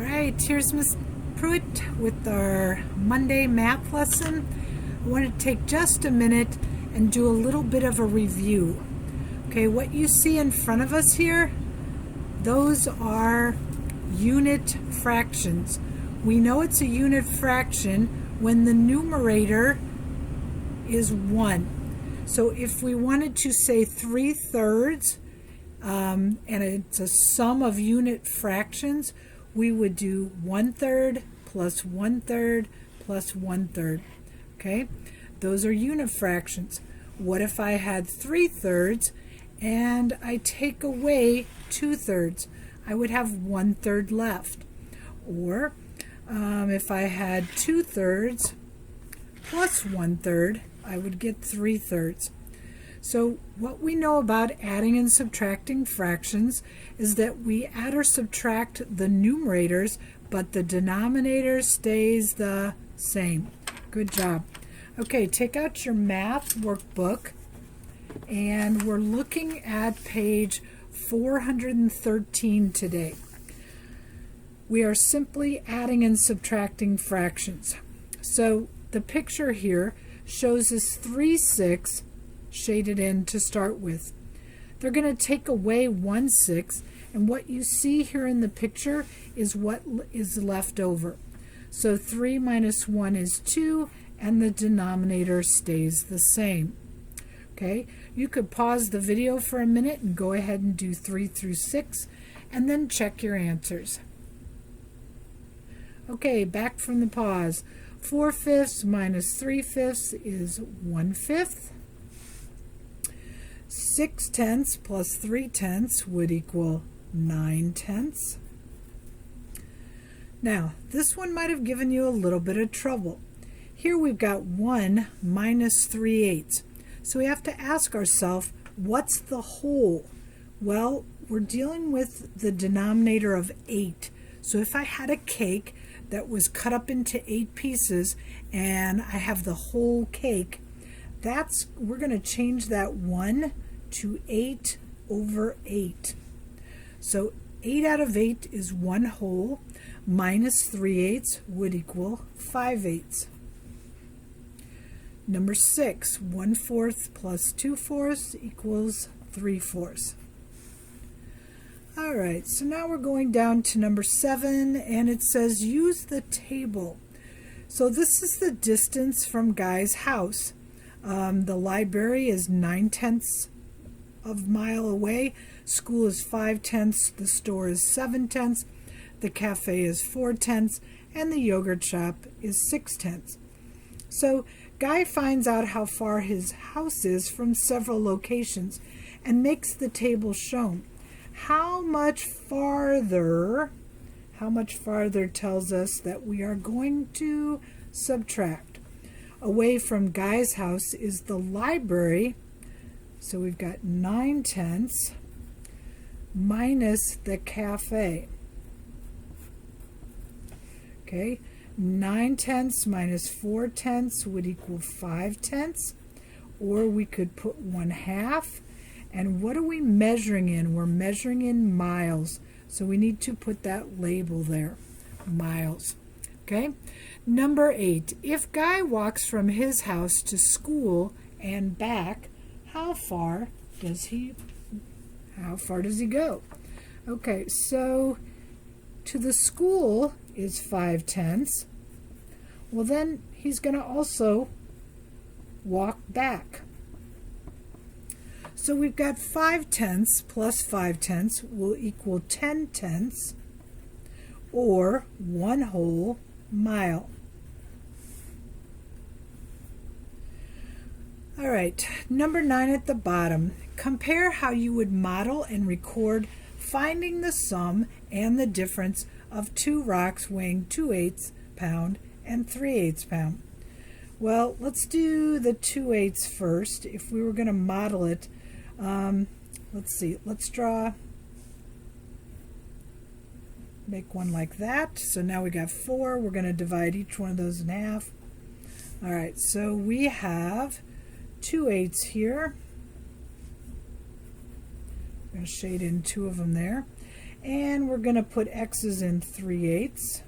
All right, here's Miss Pruitt with our Monday math lesson. I want to take just a minute and do a little bit of a review. Okay, what you see in front of us here, those are unit fractions. We know it's a unit fraction when the numerator is 1. So if we wanted to say 3/3, and it's a sum of unit fractions, we would do 1/3 plus 1/3 plus 1/3. Okay, those are unit fractions. What if I had 3/3 and I take away 2/3? I would have 1/3 left. Or if I had 2/3 plus 1/3, I would get 3/3. So what we know about adding and subtracting fractions is that we add or subtract the numerators, but the denominator stays the same. Good job. Okay, take out your math workbook, and we're looking at page 413 today. We are simply adding and subtracting fractions. So the picture here shows us 3/6 shaded in to start with. They're going to take away 1/6, and what you see here in the picture is what is left over. So 3 minus 1 is 2, and the denominator stays the same. Okay, you could pause the video for a minute and go ahead and do 3 through 6, and then check your answers. Okay, back from the pause. 4/5 minus 3/5 is 1/5. 6/10 plus 3/10 would equal 9/10. Now, this one might have given you a little bit of trouble. Here we've got 1 minus 3/8. So we have to ask ourselves, what's the whole? Well, we're dealing with the denominator of 8. So if I had a cake that was cut up into 8 pieces and I have the whole cake, we're going to change that 1 to 8 over 8. So 8 out of 8 is 1 whole, minus 3/8 would equal 5/8. Number 6, 1/4 plus 2/4 equals 3/4. All right, so now we're going down to number 7, and it says use the table. So this is the distance from Guy's house. The library is 9/10 of a mile away. School is 5/10. The store is 7/10. The cafe is 4/10, and the yogurt shop is 6/10. So Guy finds out how far his house is from several locations and makes the table shown. How much farther tells us that we are going to subtract. Away from Guy's house is the library, so we've got 9/10 minus the cafe. Okay, 9/10 minus 4/10 would equal 5/10, or we could put 1/2. And what are we measuring in? We're measuring in miles, so we need to put that label there, miles. Okay, number 8. If Guy walks from his house to school and back, how far does he go? Okay, so to the school is 5/10. Well, then he's going to also walk back. So we've got 5/10 plus 5/10 will equal 10/10, or 1 whole mile. All right, number 9 at the bottom. Compare how you would model and record finding the sum and the difference of 2 rocks weighing 2/8 pound and 3/8 pound. Well, let's do the 2/8 first. If we were going to model it, let's see, make one like that. So now we got 4. We're going to divide each one of those in half. All right, so we have 2/8 here. I'm going to shade in 2 of them there. And we're going to put x's in 3/8.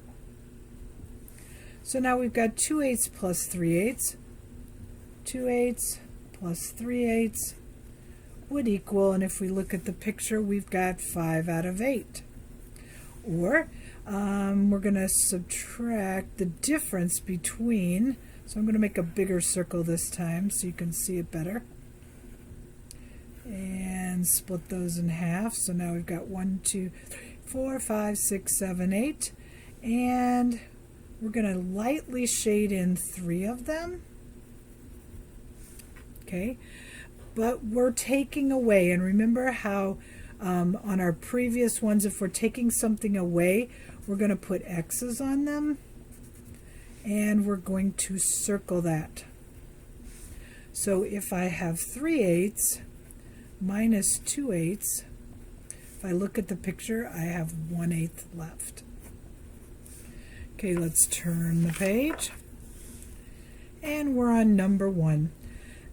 So now we've got 2/8 plus 3/8. 2/8 plus 3/8 would equal, and if we look at the picture, we've got 5 out of 8. Or we're going to subtract the difference between, so I'm going to make a bigger circle this time so you can see it better. And split those in half. So now we've got 1, 2, 3, 4, 5, 6, 7, 8. And we're going to lightly shade in 3 of them. Okay, but we're taking away, and remember how on our previous ones, if we're taking something away, we're going to put X's on them, and we're going to circle that. So if I have 3/8 minus 2/8, if I look at the picture, I have 1/8 left. Okay, let's turn the page. And we're on number 1.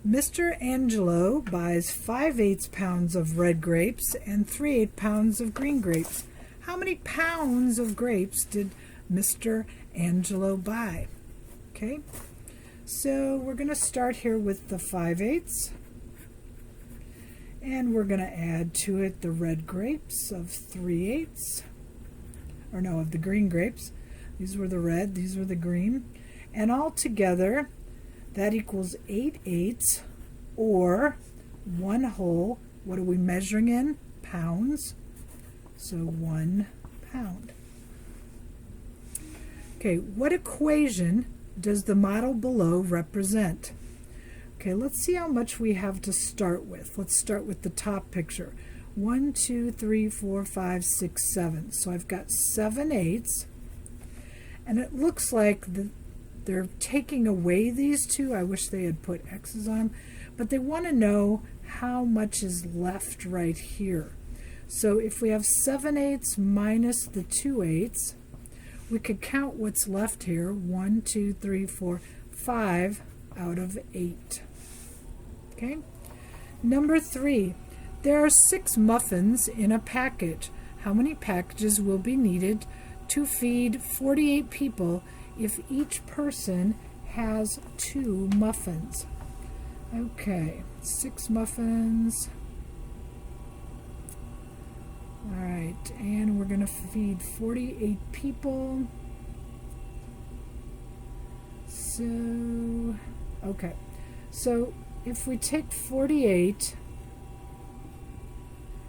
Mr. Angelo buys 5/8 pounds of red grapes and 3/8 pounds of green grapes. How many pounds of grapes did Mr. Angelo buy? Okay, so we're going to start here with the 5/8. And we're going to add to it the red grapes of 3/8. Or no, of the green grapes. These were the red, these were the green. And all together, that equals 8/8, or 1 whole. What are we measuring in? Pounds. So 1 pound. Okay, what equation does the model below represent? Okay, let's see how much we have to start with. Let's start with the top picture. 1, 2, 3, 4, 5, 6, 7. So I've got 7/8. And it looks like they're taking away these two. I wish they had put X's on them. But they want to know how much is left right here. So if we have 7/8 minus the 2/8, we could count what's left here. 1, 2, 3, 4, 5 out of 8. Okay. Number 3, there are 6 muffins in a package. How many packages will be needed to feed 48 people if each person has 2 muffins? Okay, 6 muffins. All right, and we're going to feed 48 people. So, okay, so if we take 48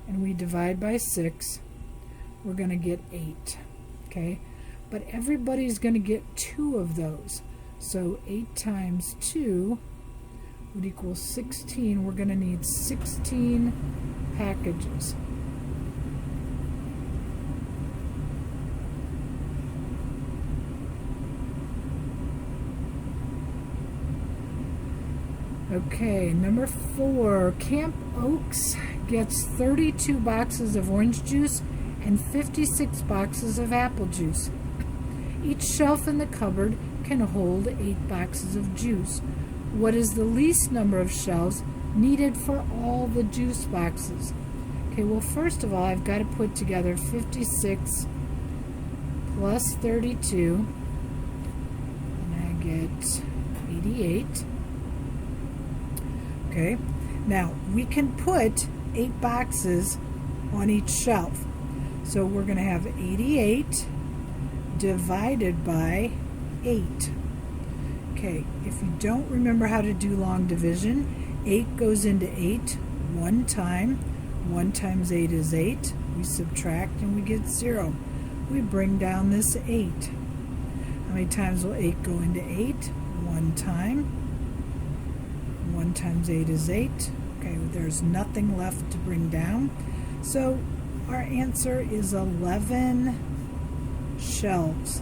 and we divide by 6, we're going to get 8. Okay, but everybody's going to get 2 of those. So 8 times 2 would equal 16. We're going to need 16 packages. Okay, number 4, Camp Oaks gets 32 boxes of orange juice and 56 boxes of apple juice. Each shelf in the cupboard can hold 8 boxes of juice. What is the least number of shelves needed for all the juice boxes? Okay, well, first of all, I've got to put together 56 plus 32, and I get 88. Okay, now we can put 8 boxes on each shelf. So we're going to have 88 divided by 8. Okay, if you don't remember how to do long division, 8 goes into 8 one time. 1 times 8 is 8. We subtract and we get 0. We bring down this 8. How many times will 8 go into 8? 1 time. 1 times 8 is 8. Okay, there's nothing left to bring down. So our answer is 11 shelves.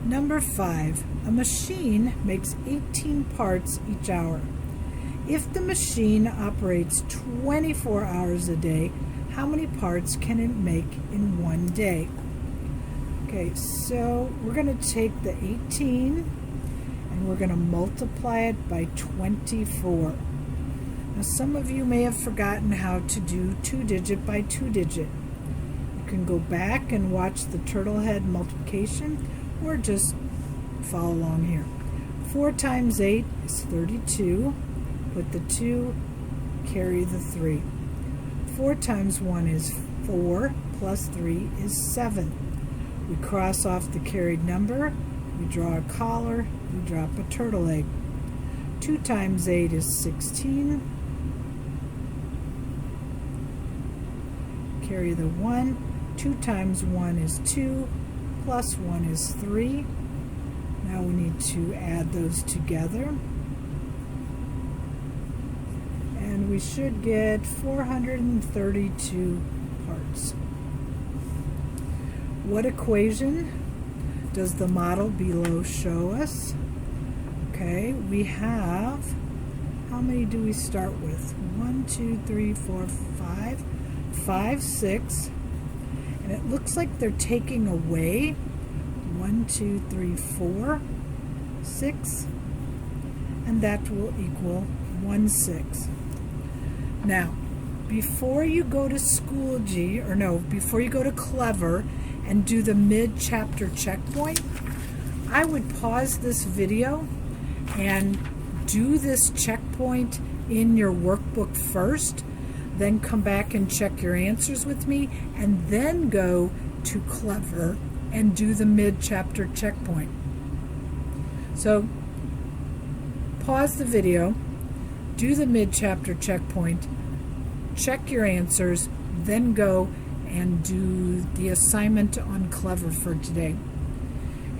Number 5, a machine makes 18 parts each hour. If the machine operates 24 hours a day, how many parts can it make in one day? Okay, so we're going to take the 18 and we're going to multiply it by 24. Now some of you may have forgotten how to do 2-digit by 2-digit. You can go back and watch the turtle head multiplication or just follow along here. 4 times 8 is 32. Put the 2, carry the 3. 4 times 1 is 4, plus 3 is 7. We cross off the carried number, we draw a collar, we drop a turtle egg. 2 times 8 is 16. Carry the 1. 2 times 1 is 2, plus 1 is 3. Now we need to add those together. And we should get 432 parts. What equation does the model below show us? Okay, we have, how many do we start with? 1, 2, 3, 4, 5. 5, 6. And it looks like they're taking away 1, 2, 3, 4, 6. And that will equal 1, 6. Now, before you go to before you go to Clever and do the mid-chapter checkpoint, I would pause this video and do this checkpoint in your workbook first, then come back and check your answers with me, and then go to Clever and do the mid-chapter checkpoint. So, pause the video, do the mid-chapter checkpoint, check your answers, then go and do the assignment on Clever for today.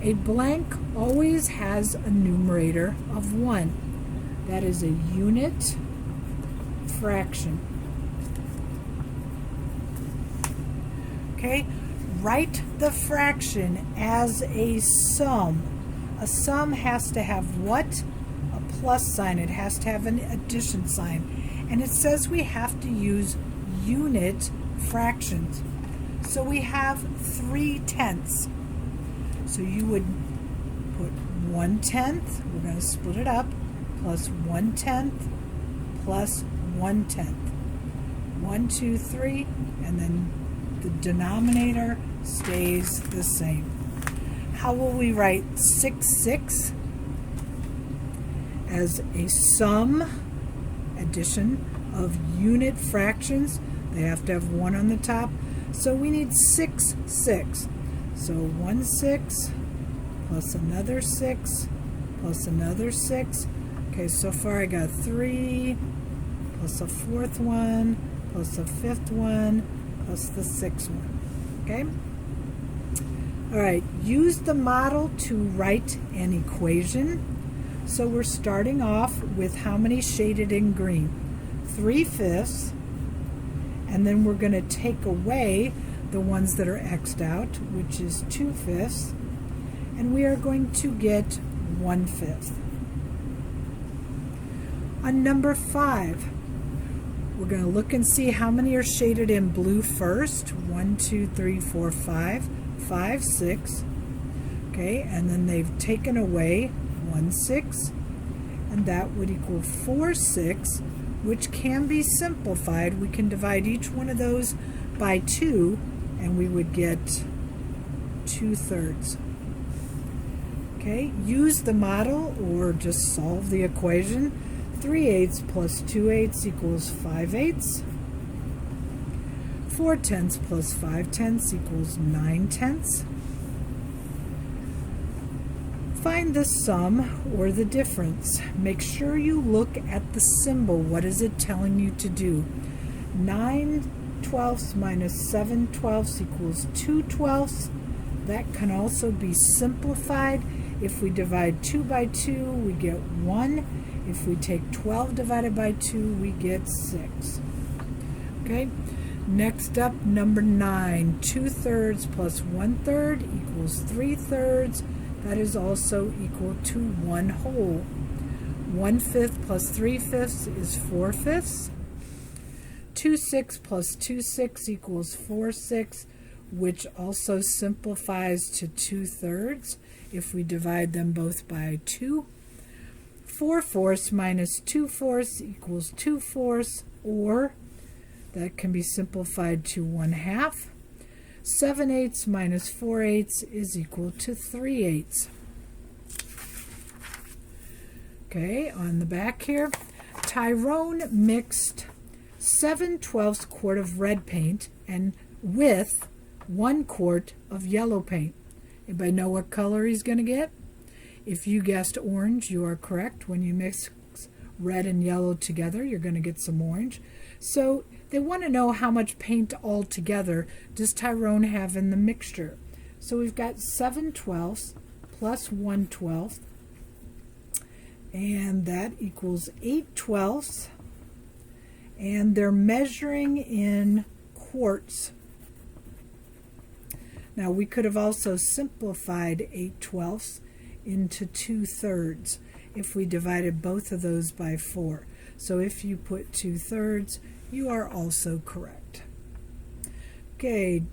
A blank always has a numerator of 1. That is a unit fraction. Okay, write the fraction as a sum. A sum has to have what? A plus sign. It has to have an addition sign. And it says we have to use unit fractions. So we have 3/10. So you would put 1/10, we're going to split it up, plus 1/10 plus 1/10. 1, 2, 3, and then the denominator stays the same. How will we write 6, 6? As a sum, addition of unit fractions. They have to have 1 on the top. So we need 6, 6. So 1, 6 plus another 6 plus another 6. Okay, so far I got 3 plus a 4th one plus a 5th one plus the 6th one. Okay? All right, use the model to write an equation. So we're starting off with how many shaded in green? 3/5, and then we're going to take away the ones that are X'd out, which is 2/5, and we are going to get 1/5. On number 5, we're going to look and see how many are shaded in blue first. 1, 2, 3, 4, 5. 5, 6. Okay, and then they've taken away 1, 6, and that would equal 4, 6, which can be simplified. We can divide each one of those by 2, and we would get 2/3. Okay, use the model or just solve the equation. 3/8 plus 2/8 equals 5/8. 4/10 plus 5/10 equals 9/10. Find the sum or the difference. Make sure you look at the symbol. What is it telling you to do? 9/12 minus 7/12 equals 2/12. That can also be simplified. If we divide 2 by 2, we get 1. If we take 12 divided by 2, we get 6. Okay? Next up, number 9. 2/3 plus 1/3 equals 3/3. That is also equal to 1 whole. 1/5 plus 3/5 is 4/5. 2/6 plus 2/6 equals 4/6, which also simplifies to 2/3 if we divide them both by 2. 4/4 minus 2/4 equals 2/4, or that can be simplified to 1/2. 7/8 minus 4/8 is equal to 3/8. Okay, on the back here, Tyrone mixed 7/12 quart of red paint and with 1 quart of yellow paint. Anybody know what color he's going to get? If you guessed orange, you are correct. When you mix red and yellow together, you're going to get some orange. So they want to know how much paint altogether does Tyrone have in the mixture. So we've got 7/12 plus 1/12, and that equals 8/12, and they're measuring in quarts. Now we could have also simplified 8/12 into 2/3 if we divided both of those by 4. So if you put 2/3, you are also correct. Okay,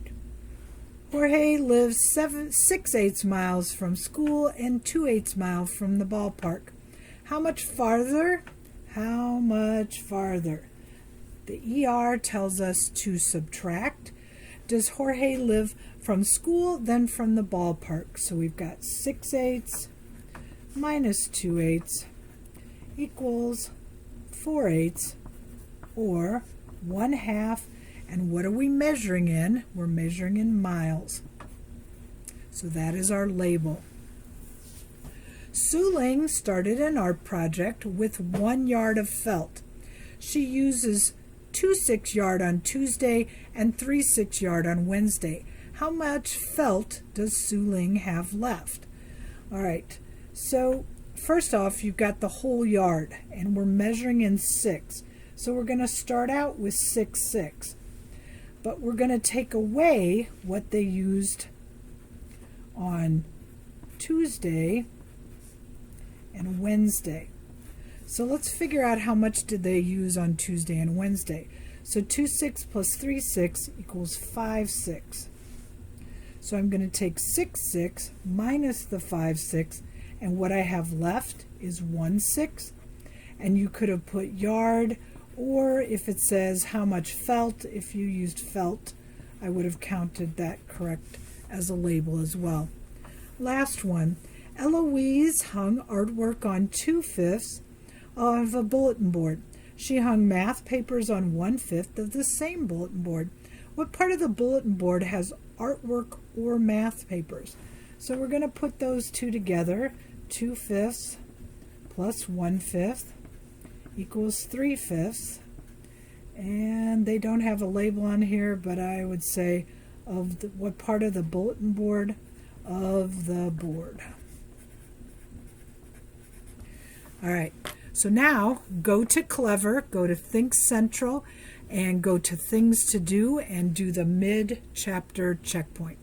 Jorge lives 6/8 miles from school and 2/8 miles from the ballpark. How much farther? How much farther? The ER tells us to subtract. Does Jorge live from school, then from the ballpark? So we've got 6/8 minus 2/8 equals 4/8, or 1/2. And what are we measuring in? We're measuring in miles. So that is our label. Suling started an art project with 1 yard of felt. She uses 2 6-yard on Tuesday and 3 6-yard on Wednesday. How much felt does Suling have left? All right, so first off, you've got the whole yard, and we're measuring in 6. So we're going to start out with 6 6. But we're going to take away what they used on Tuesday and Wednesday. So let's figure out how much did they use on Tuesday and Wednesday. So 2 6 plus 3 6 equals 5 6. So I'm going to take 6 6 minus the 5 6, and what I have left is 1 6. And you could have put yard, or if it says how much felt, if you used felt, I would have counted that correct as a label as well. Last one. Eloise hung artwork on 2/5 of a bulletin board. She hung math papers on 1/5 of the same bulletin board. What part of the bulletin board has artwork or math papers? So we're going to put those two together. 2/5 plus 1/5 equals 3/5. And they don't have a label on here, but I would say of what part of the bulletin board? Of the board. All right, so now go to Clever, go to Think Central, and go to Things to Do, and do the mid-chapter checkpoint.